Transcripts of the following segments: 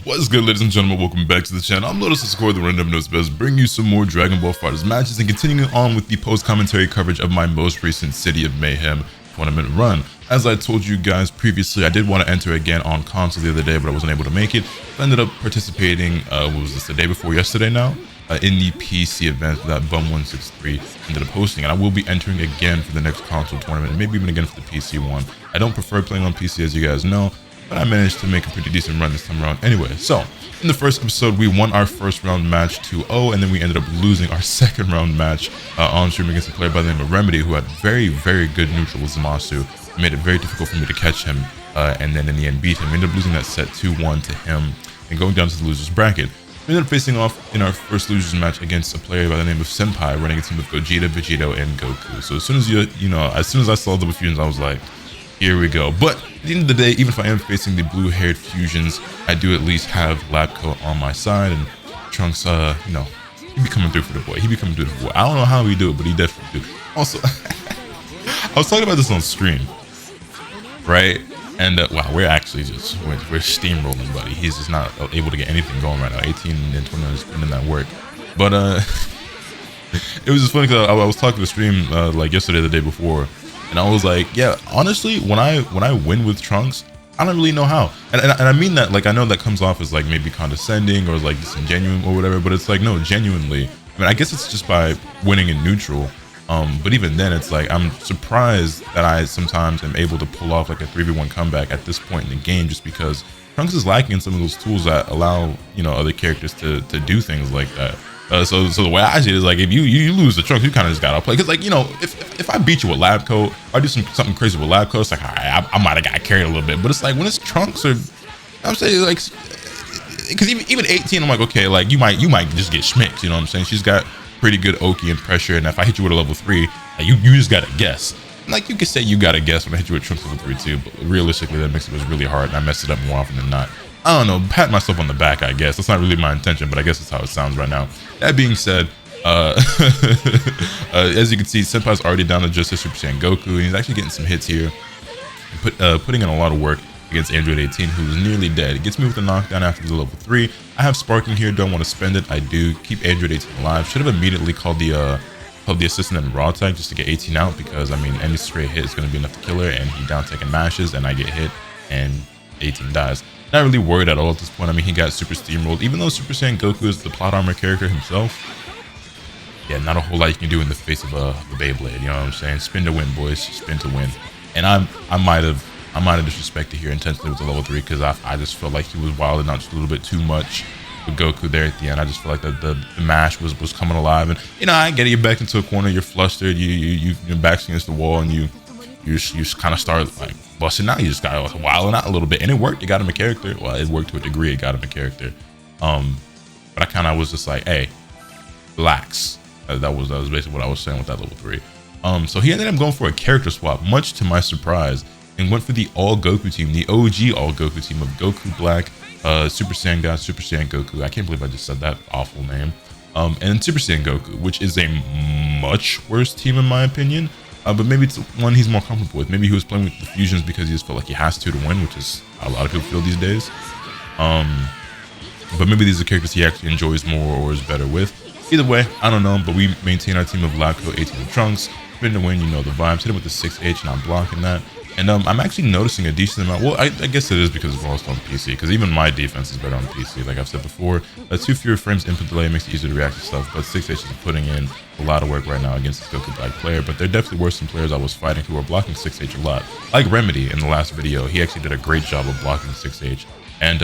What's good, ladies and gentlemen? Welcome back to the channel. I'm LotusAsakura, the random knows best, bringing you some more Dragon Ball FighterZ matches and continuing on with the post-commentary coverage of my most recent City of Mayhem tournament run. As I told you guys previously, I did want to enter again on console the other day, but I wasn't able to make it. I ended up participating, what was this, the day before yesterday now? In the PC event that Bum163 ended up hosting, and I will be entering again for the next console tournament, and maybe even again for the PC one. I don't prefer playing on PC, as you guys know, but I managed to make a pretty decent run this time around anyway. So, in the first episode, we won our first round match 2-0, and then we ended up losing our second round match on stream against a player by the name of Remedy, who had very, very good neutral with Zamasu. It made it very difficult for me to catch him, and then in the end beat him. We ended up losing that set 2-1 to him, and going down to the loser's bracket. We ended up facing off in our first loser's match against a player by the name of Senpai, running a team of Gogeta, Vegito, and Goku. So as soon as as soon as I saw double fusions, I was like, here we go. But at the end of the day, even if I am facing the blue-haired fusions, I do at least have Lab Coat on my side, and Trunks, he be coming through for the boy. He be coming through for the boy. I don't know how he do it, but he definitely do. Also, I was talking about this on stream, right? And wow, we're actually just we're steamrolling, buddy. He's just not able to get anything going right now. 18 and 21 is putting in that work. But it was just funny because I was talking to stream like yesterday, the day before. And I was like, yeah, honestly, when I win with Trunks, I don't really know how. And I mean that, like, I know that comes off as like maybe condescending or like disingenuous or whatever, but it's like, no, genuinely. I mean, I guess it's just by winning in neutral. But even then, it's like, I'm surprised that I sometimes am able to pull off like a 3v1 comeback at this point in the game, just because Trunks is lacking in some of those tools that allow, other characters to do things like that. So the way I see it is like, if you lose the Trunks, you kind of just gotta play. Cause like, if I beat you with Lab Coat, or I do something crazy with Lab Coat, it's like, all right, I might have got carried a little bit. But it's like when it's Trunks, or I'm saying like, cause even 18, I'm like, okay, like you might just get schmicked. You know what I'm saying? She's got pretty good Oki and pressure, and if I hit you with a level 3, like, you just gotta guess. Like, you could say you gotta guess when I hit you with Trunks level 3 too, but realistically, that makes it was really hard, and I messed it up more often than not. I don't know, pat myself on the back, I guess. That's not really my intention, but I guess that's how it sounds right now. That being said, as you can see, Senpai's already down to just a Super Saiyan Goku, and he's actually getting some hits here, putting in a lot of work against Android 18, who's nearly dead. It gets me with a knockdown after the level 3. I have Sparking here, don't want to spend it. I do keep Android 18 alive. Should have immediately called the assistant and raw tag just to get 18 out, because I mean, any straight hit is going to be enough to kill her, and he down taking mashes, and I get hit, and 18 dies. Not really worried at all at this point. I mean, he got super steamrolled. Even though Super Saiyan Goku is the plot armor character himself, yeah, not a whole lot you can do in the face of the Beyblade. You know what I'm saying? Spin to win, boys. Spin to win. And I might have disrespected here intentionally with the level 3, because I just felt like he was wilding out just a little bit too much with Goku there at the end. I just felt like the mash was coming alive, and I get it. You're backed into a corner. You're flustered. You're back against the wall, and you just kind of start like busting out. You just got wilding out a little bit, and it worked. It got him a character. Well, it worked to a degree. It got him a character. But I kind of was just like, hey, relax. That was basically what I was saying with that level 3. So he ended up going for a character swap, much to my surprise, and went for the all Goku team, the OG all Goku team of Goku Black, Super Saiyan God, Super Saiyan Goku. I can't believe I just said that awful name. And Super Saiyan Goku, which is a much worse team in my opinion. But maybe it's one he's more comfortable with. Maybe he was playing with the fusions because he just felt like he has to win, which is how a lot of people feel these days. But maybe these are characters he actually enjoys more or is better with. Either way, I don't know, but we maintain our team of Lab Coat, 18 and Trunks. Spin to win, the vibes. Hit him with the 6H, and I'm blocking that. And I'm actually noticing a decent amount. Well, I guess it is because we're also on PC, because even my defense is better on PC, like I've said before. 2 fewer frames input delay makes it easier to react to stuff, but 6H is putting in a lot of work right now against this Goku Black player, but there definitely were some players I was fighting who were blocking 6H a lot. Like Remedy in the last video, he actually did a great job of blocking 6H. And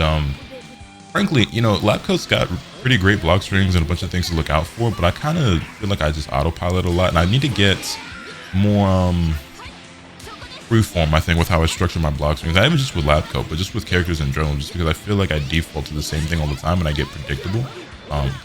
frankly, Lab Coat's got pretty great block strings and a bunch of things to look out for, but I kind of feel like I just autopilot a lot, and I need to get more freeform, I think, with how I structure my block strings. Not even just with Lab Coat, but just with characters in general, just because I feel like I default to the same thing all the time and I get predictable.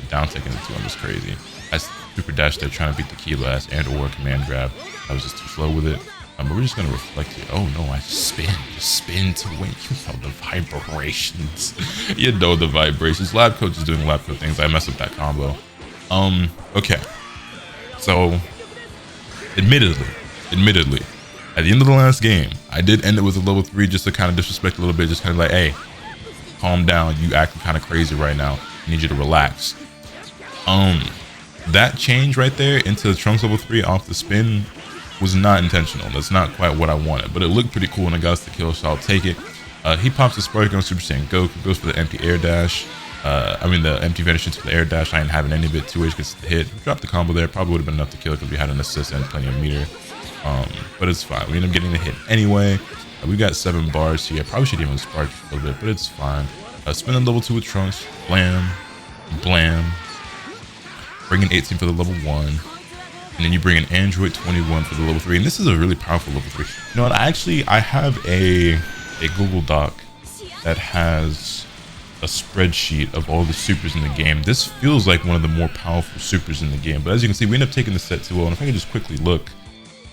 Down taking the 2 was crazy. I super dashed there trying to beat the key last and or command grab. I was just too slow with it. But we're just gonna reflect here. Oh no, I just spin to win. You know the vibrations. You know the vibrations. Lab Coat is doing Lab Coat things. I messed up that combo. Okay. So admittedly, at the end of the last game, I did end it with a level 3 just to kind of disrespect a little bit, just kind of like, hey, calm down. You acting kind of crazy right now. I need you to relax. That change right there into Trunks level 3 off the spin was not intentional. That's not quite what I wanted, but it looked pretty cool and it got us the kill, so I'll take it. He pops the Spark on Super Saiyan Goku, goes for the empty air dash. The empty vanish into the air dash. I ain't having any of it. 2H gets the hit. Dropped the combo there. Probably would have been enough to kill because we had an assist and plenty of meter. But it's fine. We end up getting the hit anyway. We got 7 bars here. Probably should even spark a little bit, but it's fine. Spin on level 2 with Trunks. Blam. Blam. Bring in 18 for the level 1. And then you bring an Android 21 for the level 3. And this is a really powerful level 3. You know what? I have a Google Doc that has a spreadsheet of all the supers in the game. This feels like one of the more powerful supers in the game. But as you can see, we end up taking the set 2-0. And if I can just quickly look.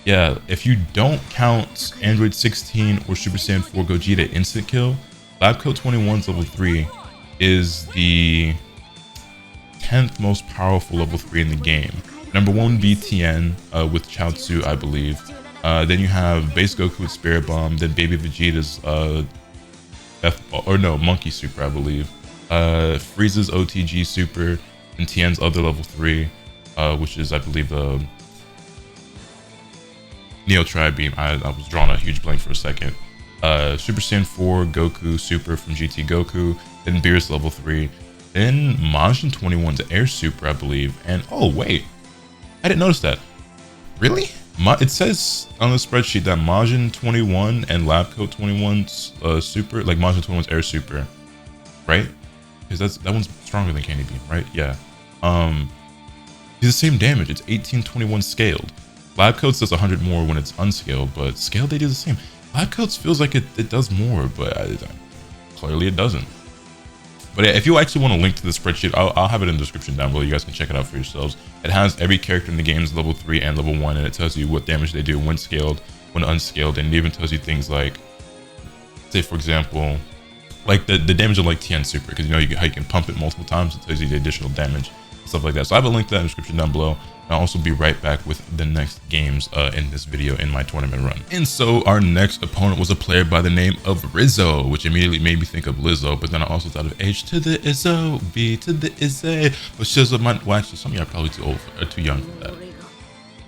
Yeah, if you don't count Android 16 or Super Saiyan 4 Gogeta instant kill, Lab Coat 21's level 3 is the 10th most powerful level 3 in the game. Number 1 would be Tien with Chaozu, I believe. Then you have Base Goku with Spirit Bomb. Then Baby Vegeta's Monkey Super, I believe. Frieza's OTG Super, and Tien's other level 3, which is, I believe, the Neo Tri-Beam. I was drawing a huge blank for a second. Super Saiyan 4 Goku Super from GT Goku. Then Beerus level 3. Then Majin 21's Air Super, I believe. And oh wait, I didn't notice that. Really? It says on the spreadsheet that Majin 21 and Labcoat 21's Super, like Majin 21's Air Super, right? Because that one's stronger than Candy Beam, right? Yeah. It's the same damage. It's 1821 scaled. Labcoats does 100 more when it's unscaled, but scaled they do the same. Labcoats feels like it does more, but clearly it doesn't. But yeah, if you actually want to link to the spreadsheet, I'll have it in the description down below. You guys can check it out for yourselves. It has every character in the game's level 3 and level 1, and it tells you what damage they do when scaled, when unscaled, and it even tells you things like, say for example, like the damage of like Tien Super, because you know how you can pump it multiple times. It tells you the additional damage, stuff like that. So I have a link to that in the description down below. I'll also be right back with the next games in this video in my tournament run. And so our next opponent was a player by the name of Rizzo, which immediately made me think of Lizzo, but then I also thought of H to the Izzo, B to the Izzy. But Shizzle might, well actually some of y'all are probably too old or too young for that.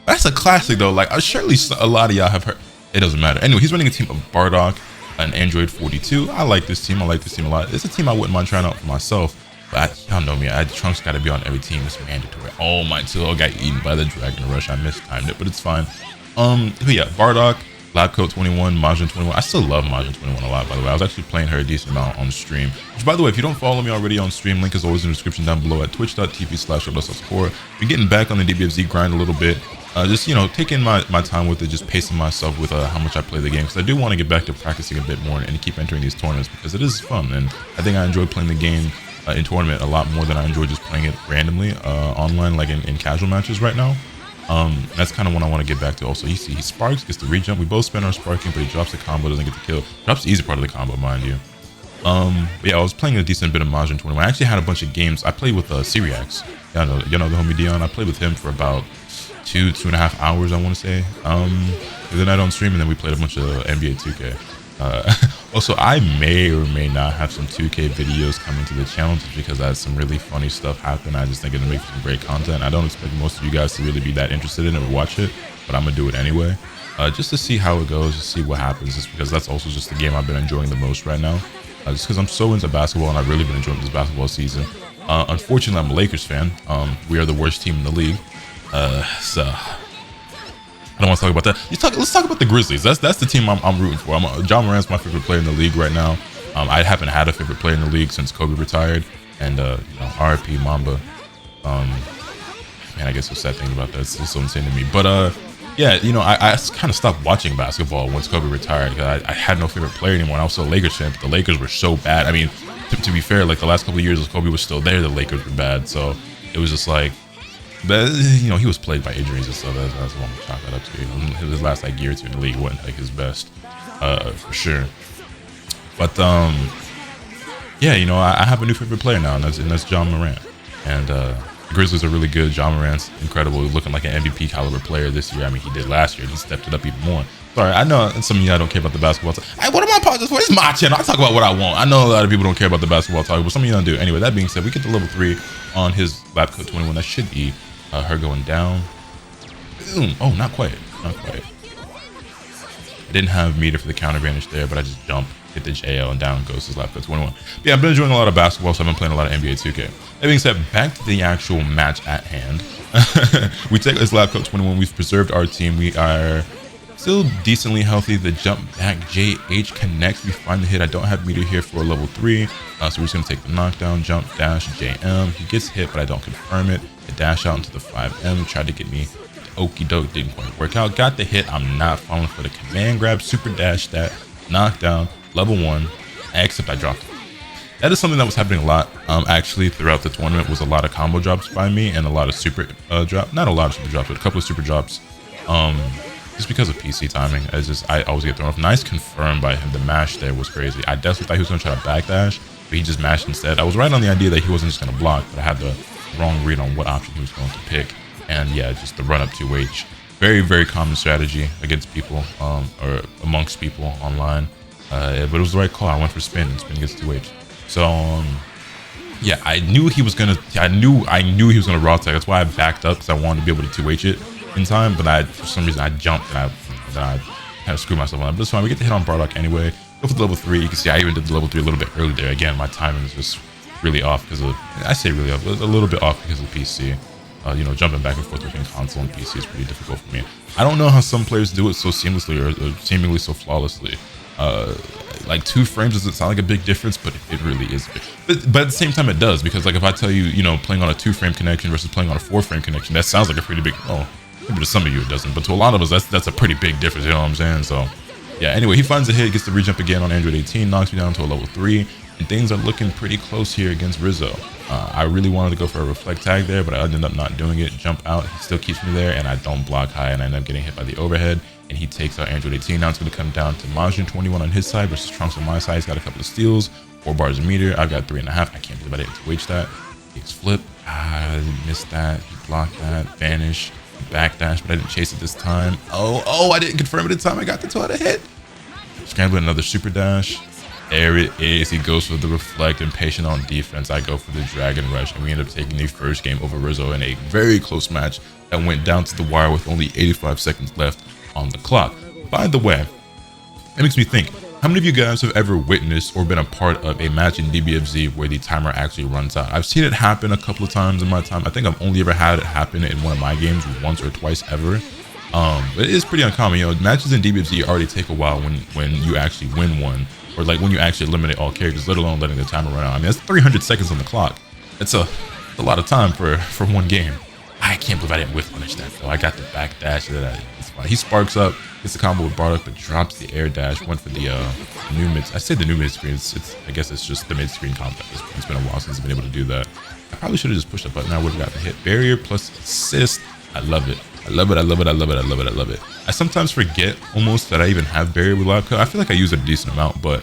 That's a classic though, like surely a lot of y'all have heard. It doesn't matter. Anyway, he's running a team of Bardock, an Android 42. I like this team, a lot. It's a team I wouldn't mind trying out for myself. But y'all know me, Trunks got to be on every team. It's mandatory. Oh, my Till got eaten by the Dragon Rush. I mistimed it, but it's fine. But yeah, Bardock, Labcoat 21, Majin 21. I still love Majin 21 a lot, by the way. I was actually playing her a decent amount on stream. Which, by the way, if you don't follow me already on stream, link is always in the description down below at twitch.tv/LotusAsakura. We're getting back on the DBFZ grind a little bit. Just, you know, taking my time with it, just pacing myself with how much I play the game. Because I do want to get back to practicing a bit more and keep entering these tournaments because it is fun. And I think I enjoy playing the game in tournament a lot more than I enjoy just playing it randomly online, like in casual matches right now. That's kind of what I want to get back to. Also, you see, he sparks, gets the rejump. We both spend our sparking, but he drops the combo, doesn't get the kill. Drops the easy part of the combo, mind you. But yeah, I was playing a decent bit of Majin 21. I actually had a bunch of games. I played with Syriax. Y'all know the homie Dion. I played with him for about 2.5 hours, I want to say. The night on stream, and then we played a bunch of NBA 2K. Also, I may or may not have some 2K videos coming to the channel just because I had some really funny stuff happen. I just think it'll make some great content. I don't expect most of you guys to really be that interested in it or watch it, but I'm gonna do it anyway, just to see how it goes, just see what happens, just because that's also just the game I've been enjoying the most right now, just because I'm so into basketball and I've really been enjoying this basketball season. Unfortunately, I'm a Lakers fan. We are the worst team in the league, so I don't want to talk about that. Let's talk about the Grizzlies. That's the team I'm rooting for. John Morant's my favorite player in the league right now. I haven't had a favorite player in the league since Kobe retired, and you know, RIP Mamba. Man, I guess the sad thing about that is so insane to me. But yeah, you know, I kind of stopped watching basketball once Kobe retired because I had no favorite player anymore. And I was a Lakers fan, but the Lakers were so bad. I mean, to be fair, like the last couple of years, as Kobe was still there, the Lakers were bad. So it was just like. But, you know, he was plagued by injuries and stuff. That's what I'm gonna chalk that up to. His last like year or two in the league wasn't like his best, for sure. But yeah, you know, I have a new favorite player now, and that's John Morant. And the Grizzlies are really good. John Morant's incredible. He's looking like an MVP caliber player this year. I mean, he did last year. He stepped it up even more. Sorry, I know some of y'all don't care about the basketball talk. Hey, what am I podcast for? This is my channel. I talk about what I want. I know a lot of people don't care about the basketball talk, but some of y'all do. Anyway, that being said, we get to level 3 on his lab coat 21. That should be her going down. Boom. Oh, not quite. Not quite. I didn't have meter for the counter advantage there, but I just jump, hit the JL, and down goes his lab coat 21. But yeah, I've been enjoying a lot of basketball, so I've been playing a lot of NBA 2K. That being said, back to the actual match at hand. We take this lab coat 21. We've preserved our team. We are still decently healthy. The jump back JH connects. We find the hit. I don't have meter here for level 3. So we're just going to take the knockdown, jump, dash, JM. He gets hit, but I don't confirm it. I dash out into the 5M. Tried to get me the okie doke. Didn't quite work out. Got the hit. I'm not falling for the command grab. Super dash that. Knockdown. Level 1. Except I dropped it. That is something that was happening a lot, actually, throughout the tournament. Was a lot of combo drops by me and a lot of super drop. Not a lot of super drops, but a couple of super drops. Just because of PC timing. I always get thrown off. Nice confirm by him. The mash there was crazy. I definitely thought he was going to try to backdash, but he just mashed instead. I was right on the idea that he wasn't just going to block, but I had the wrong read on what option he was going to pick. And yeah, just the run up 2H. Very, very common strategy against people, or amongst people online. But it was the right call. I went for spin, and spin gets 2H. So yeah, I knew he was gonna. I knew he was gonna raw tag. That's why I backed up, because I wanted to be able to 2H it in time. But for some reason I jumped and I kind of screwed myself on. But it's fine. We get to hit on Bardock anyway. Go for the level 3. You can see I even did the level 3 a little bit early there. Again, my timing is just really off because of. I say really off, but a little bit off because of PC. You know, jumping back and forth between console and PC is pretty difficult for me. I don't know how some players do it so seamlessly or seemingly so flawlessly. Like 2 frames doesn't sound like a big difference, but it really is big. But at the same time it does, because like if I tell you, you know, playing on a 2-frame connection versus playing on a 4-frame connection, that sounds like a pretty big, oh, maybe to some of you it doesn't, but to a lot of us that's a pretty big difference, you know what I'm saying? So yeah, anyway, he finds a hit, gets the rejump again on Android 18, knocks me down to a level 3, and things are looking pretty close here against Rizzo. I really wanted to go for a reflect tag there, but I ended up not doing it. Jump out, he still keeps me there, and I don't block high, and I end up getting hit by the overhead, and he takes out Android 18. Now it's going to come down to Majin 21 on his side versus Trunks on my side. He's got a couple of steals, 4 bars of meter. I've got 3.5. I can't believe I didn't 2H that. Takes flip. I missed that. He blocked that. Vanish. Backdash, but I didn't chase it this time. Oh, I didn't confirm it in time. I got the 2 hit. Scrambling another super dash. There it is. He goes for the reflect, impatient on defense. I go for the dragon rush, and we end up taking the first game over Rizzo in a very close match that went down to the wire with only 85 seconds left on the clock. By the way, it makes me think, how many of you guys have ever witnessed or been a part of a match in DBFZ where the timer actually runs out? I've seen it happen a couple of times in my time. I think I've only ever had it happen in one of my games once or twice ever. But it is pretty uncommon. You know, matches in DBFZ already take a while when you actually win one, or like when you actually eliminate all characters, let alone letting the timer run out. I mean, that's 300 seconds on the clock. It's a lot of time for one game. I can't believe I didn't whiff punish that though. I got the back dash. It's fine. He sparks up, gets the combo with Bardock, but drops the air dash. Went for the new mid. I say the new mid screen. I guess it's just the mid screen combo. It's been a while since I've been able to do that. I probably should have just pushed a button. I would have got the hit. Barrier plus assist. I love it. I love it. I love it. I love it. I love it. I love it. I sometimes forget almost that I even have barrier with lab coat. I feel like I use it a decent amount, but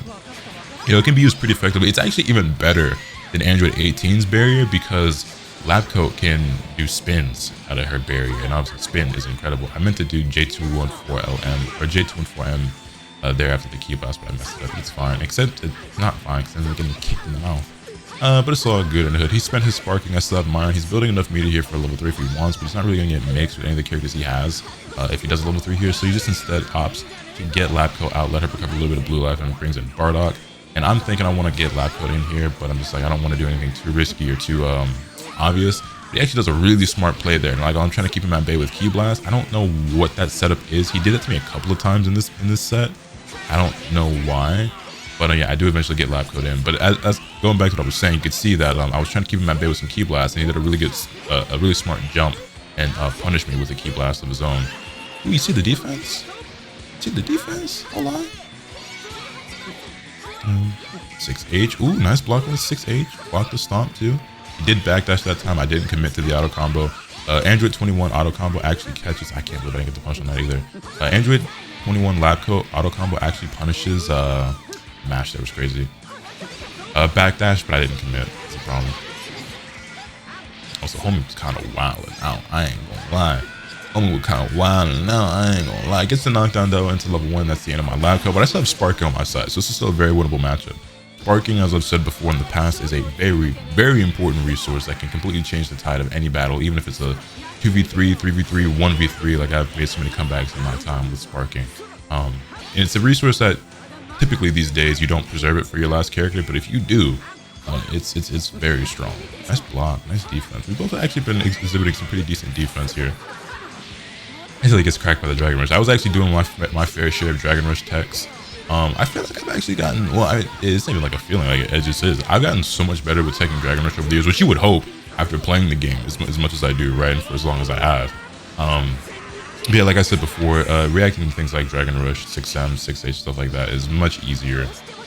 you know, it can be used pretty effectively. It's actually even better than Android 18's barrier because lab coat can do spins out of her barrier, and obviously spin is incredible. I meant to do J214LM or J214M there after the key blast, but I messed it up. It's fine, except it's not fine because I'm getting kicked in the mouth. But it's all good in the hood. He spent his sparking. I still have mine. He's building enough meter here for a level 3 if he wants, but he's not really going to get mixed with any of the characters he has if he does a level 3 here. So he just instead opts to get lab coat out, let her recover a little bit of blue life, and brings in Bardock. And I'm thinking I want to get lab coat in here, but I'm just like, I don't want to do anything too risky or too obvious. But he actually does a really smart play there. And like, I'm trying to keep him at bay with Key Blast. I don't know what that setup is. He did it to me a couple of times in this set. I don't know why. But yeah, I do eventually get lab coat in. But as going back to what I was saying, you could see that I was trying to keep him at bay with some Key Blast, and he did a really smart jump and punished me with a Key Blast of his own. Ooh, you see the defense? See the defense? Hold on. 6H. Ooh, nice block with 6H. Blocked the stomp too. He did backdash that time. I didn't commit to the auto combo. Android 21 auto combo actually catches. I can't believe I didn't get the punish on that either. Android 21 lab coat auto combo actually punishes mash. That was crazy. Backdash, but I didn't commit. That's the problem. Also, homie was kind of wilding out. I ain't gonna lie. Only with kind of wild now, I ain't gonna lie. Gets the knockdown though into level 1, that's the end of my lab coat, but I still have Sparking on my side, so this is still a very winnable matchup. Sparking, as I've said before in the past, is a very, very important resource that can completely change the tide of any battle, even if it's a 2v3, 3v3, 1v3, like I've made so many comebacks in my time with Sparking. And it's a resource that typically these days you don't preserve it for your last character, but if you do, it's very strong. Nice block, nice defense. We've both actually been exhibiting some pretty decent defense here. Until he gets cracked by the Dragon Rush. I was actually doing my fair share of Dragon Rush techs. I feel like I've actually gotten, well, it's not even like a feeling, like it just is. I've gotten so much better with taking Dragon Rush over the years, which you would hope after playing the game as much as I do, right, and for as long as I have. But yeah, like I said before, reacting to things like Dragon Rush, 6M, 6H, stuff like that is much easier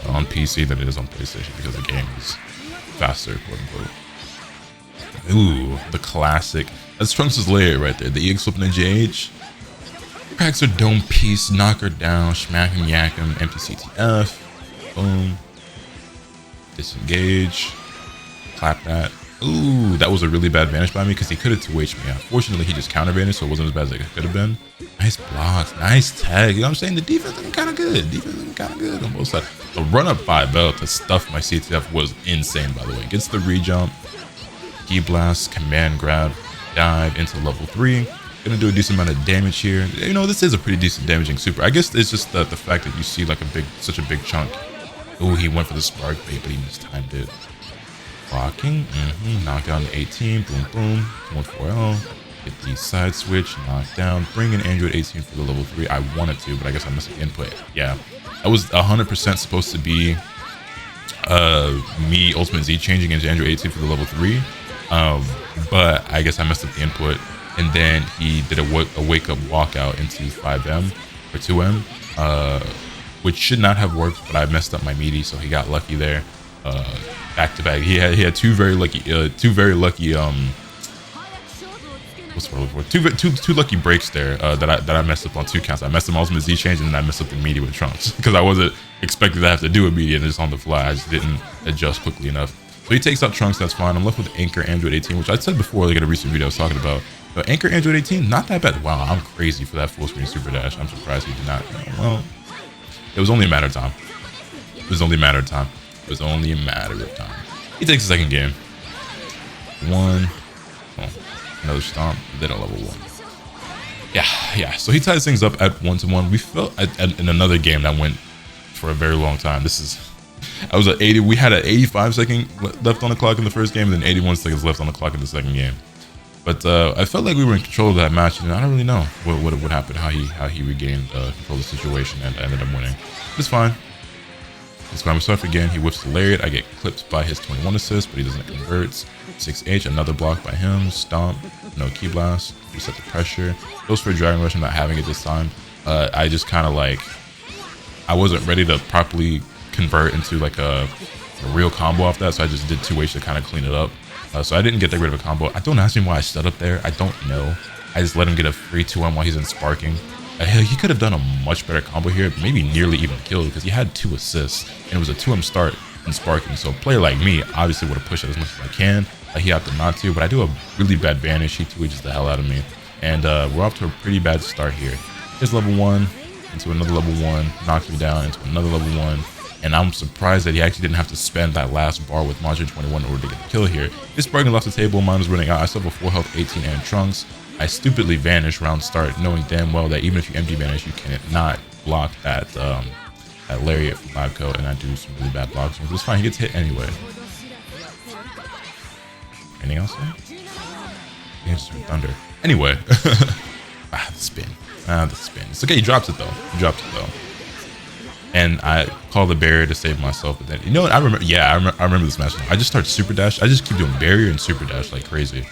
on PC than it is on PlayStation because the game is faster, quote unquote. Ooh, the classic. That's Trunks' layer right there. The EX flip into JH. Cracks her dome piece, knock her down, smack him, yak him, empty CTF. Boom. Disengage. Clap that. Ooh, that was a really bad vanish by me because he could have 2H'd me. Unfortunately, he just counter vanished, so it wasn't as bad as it could have been. Nice blocks, nice tag. You know what I'm saying? The defense looking kind of good. Defense looking kind of good on both sides. The run up 5L to stuff my CTF was insane, by the way. Gets the re-jump, key blast, command grab, dive into level 3. Gonna do a decent amount of damage here. You know, this is a pretty decent damaging super. I guess it's just the fact that you see like such a big chunk. Ooh, he went for the spark bait, but he mistimed it. Blocking, knockdown to 18, boom, boom, 1-4L. Get the side switch, knockdown, bring in Android 18 for the level 3. I wanted to, but I guess I missed the input. Yeah, that was 100% supposed to be me Ultimate Z changing into Android 18 for the level 3. But I guess I messed up the input. And then he did a wake-up walkout into 5M or 2M, which should not have worked, but I messed up my meaty, so he got lucky there. Back to back, he had two very lucky what's the word for two lucky breaks there that I messed up on 2 counts. I messed up my Ultimate Z change and then I messed up the meaty with Trunks because I wasn't expecting to have to do a meaty and just on the fly. I just didn't adjust quickly enough. So he takes out Trunks, that's fine. I'm left with Anchor Android 18, which I said before, like in a recent video I was talking about. But Anchor Android 18, not that bad. Wow, I'm crazy for that full screen super dash. I'm surprised he did not. Well, it was only a matter of time. It was only a matter of time. It was only a matter of time. He takes the second game. 1. Oh, another stomp. Then a level 1. Yeah. So he ties things up at 1-1. We felt in another game that went for a very long time. I was at 80. We had an 85 second left on the clock in the first game, and then 81 seconds left on the clock in the second game. But I felt like we were in control of that match, and I don't really know what happened, how he regained control of the situation and ended up winning. It's fine. It's fine. We start again. He whips the lariat. I get clipped by his 21 assist, but he doesn't convert. 6H, another block by him. Stomp, no key blast. Reset the pressure. Goes for a Dragon Rush. I'm not having it this time. I just kind of like, I wasn't ready to properly convert into like a real combo off that, so I just did 2H to kind of clean it up. So I didn't get that rid of a combo. I don't ask him why I stood up there. I don't know. I just let him get a free 2M while he's in sparking. He could have done a much better combo here, maybe nearly even killed, because he had 2 assists and it was a 2M start in sparking. So a player like me obviously would have pushed it as much as I can. He opted not to, but I do a really bad vanish. He 2H's the hell out of me, and we're off to a pretty bad start here. Here's level 1 into another level 1, knocks me down into another level 1. And I'm surprised that he actually didn't have to spend that last bar with Monster 21 in order to get the kill here. His sparking off the table, mine was running out. I still have a 4 health 18 and Trunks. I stupidly vanish round start, knowing damn well that even if you empty vanish, you cannot block that lariat from Lab Coat, and I do some really bad blocks. It's fine, he gets hit anyway. Anything else there? Yeah, just thunder. Anyway. The spin. The spin. It's okay, he drops it though. And I call the barrier to save myself, but then, you know what, I remember this match. I just start super dash. I just keep doing barrier and super dash like crazy.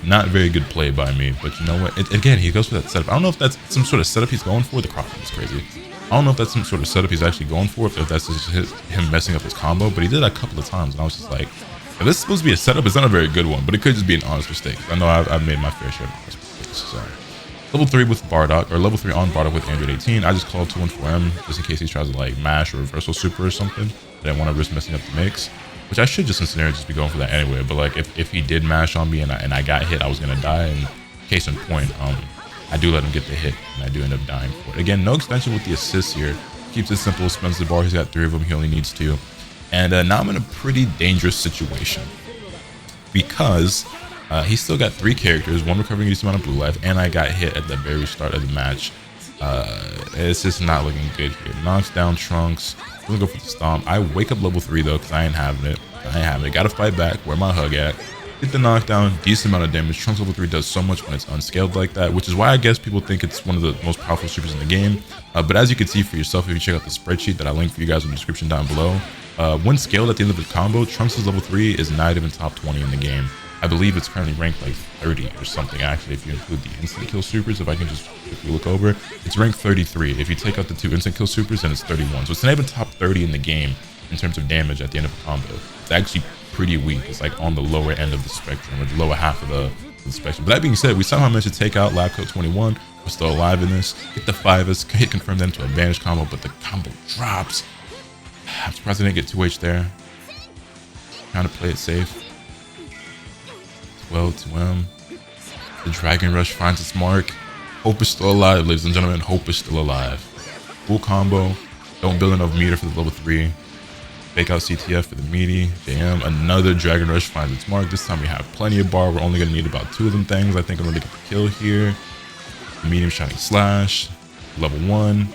Not very good play by me, but you know what? Again, he goes for that setup. I don't know if that's some sort of setup he's going for. The crossing is crazy. I don't know if that's some sort of setup he's actually going for, if that's just him messing up his combo, but he did that a couple of times, and I was just like, if this is supposed to be a setup, it's not a very good one, but it could just be an honest mistake. I know I've made my fair share of honest mistakes, so. Level 3 with Bardock, or level 3 on Bardock with Android 18. I just called 214M just in case he tries to like mash or reversal super or something. I didn't want to risk messing up the mix, which I should just in scenario just be going for that anyway. But like if he did mash on me and I got hit, I was gonna die. And case in point, I do let him get the hit, and I do end up dying for it. Again, no extension with the assists here. Keeps it simple, spends the bar. He's got 3 of them. He only needs 2. And now I'm in a pretty dangerous situation because he's still got 3 characters, 1 recovering a decent amount of blue life, and I got hit at the very start of the match. It's just not looking good here. Knocks down Trunks. Gonna go for the stomp. I wake up level 3 though, because I ain't having it. Gotta fight back. Where my hug at? Get the knockdown, decent amount of damage. Trunks level 3 does so much when it's unscaled like that, which is why I guess people think it's one of the most powerful supers in the game. But as you can see for yourself, if you check out the spreadsheet that I linked for you guys in the description down below, when scaled at the end of the combo, Trunks' level 3 is not even top 20 in the game. I believe it's currently ranked like 30 or something, actually, if you include the instant kill supers. If I can just quickly look over, it's ranked 33. If you take out the 2 instant kill supers, then it's 31. So it's not even top 30 in the game in terms of damage at the end of a combo. It's actually pretty weak. It's like on the lower end of the spectrum, or the lower half of the spectrum. But that being said, we somehow managed to take out Lab Coat 21. We're still alive in this. Hit the 5s, hit confirm them to a vanish combo, but the combo drops. I'm surprised I didn't get 2H there. Trying to play it safe. 12 to M. The Dragon Rush finds its mark. Hope is still alive, ladies and gentlemen. Hope is still alive. Full combo. Don't build enough meter for the level 3. Fake out CTF for the meaty. JM. Another Dragon Rush finds its mark. This time we have plenty of bar. We're only going to need about 2 of them things. I think I'm going to get the kill here. Medium Shining Slash. Level 1.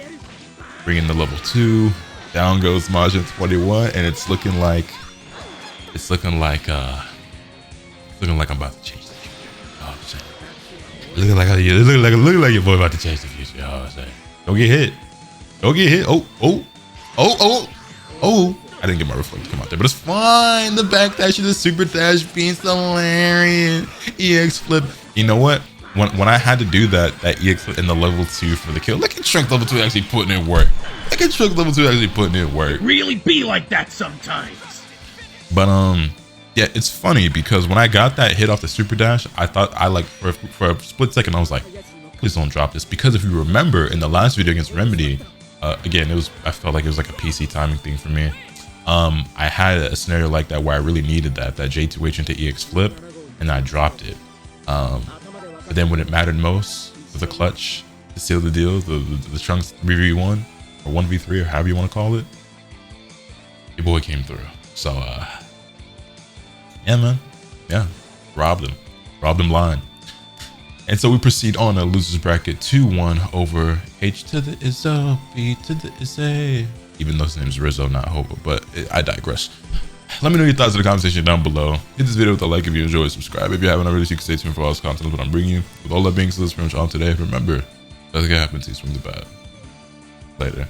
Bring in the level 2. Down goes Majin 21. And it's looking like I'm about to change the future. Oh, I'm saying. Looking like your boy about to change the future. Oh, I'm saying. Don't get hit. Don't get hit. Oh. I didn't get my reflect to come out there, but it's fine. The back dash and the super dash being hilarious. EX flip. You know what? When I had to do that EX flip in the level 2 for the kill, look at Trunk level 2 actually putting in work. Really be like that sometimes. But yeah, it's funny because when I got that hit off the super dash, I thought for a split second I was like, please don't drop this, because if you remember in the last video against Remedy, again I felt like it was like a PC timing thing for me. I had a scenario like that where I really needed that J2H into EX flip, and I dropped it. But then when it mattered most, for the clutch to seal the deal, the Trunks 3v1 or 1v3 or however you want to call it, your boy came through. So yeah, man. Yeah. Robbed him blind. And so we proceed on a loser's bracket 2-1 over H to the Izzo, B to the Izzy. Even though his name is Rizzo, not Hobo, but I digress. Let me know your thoughts in the comment section down below. Hit this video with a like if you enjoyed, subscribe if you haven't already, so you can stay tuned for all this content that I'm bringing you. With all that being said, that's pretty much all today. Remember, nothing can happen to you from the bad. Later.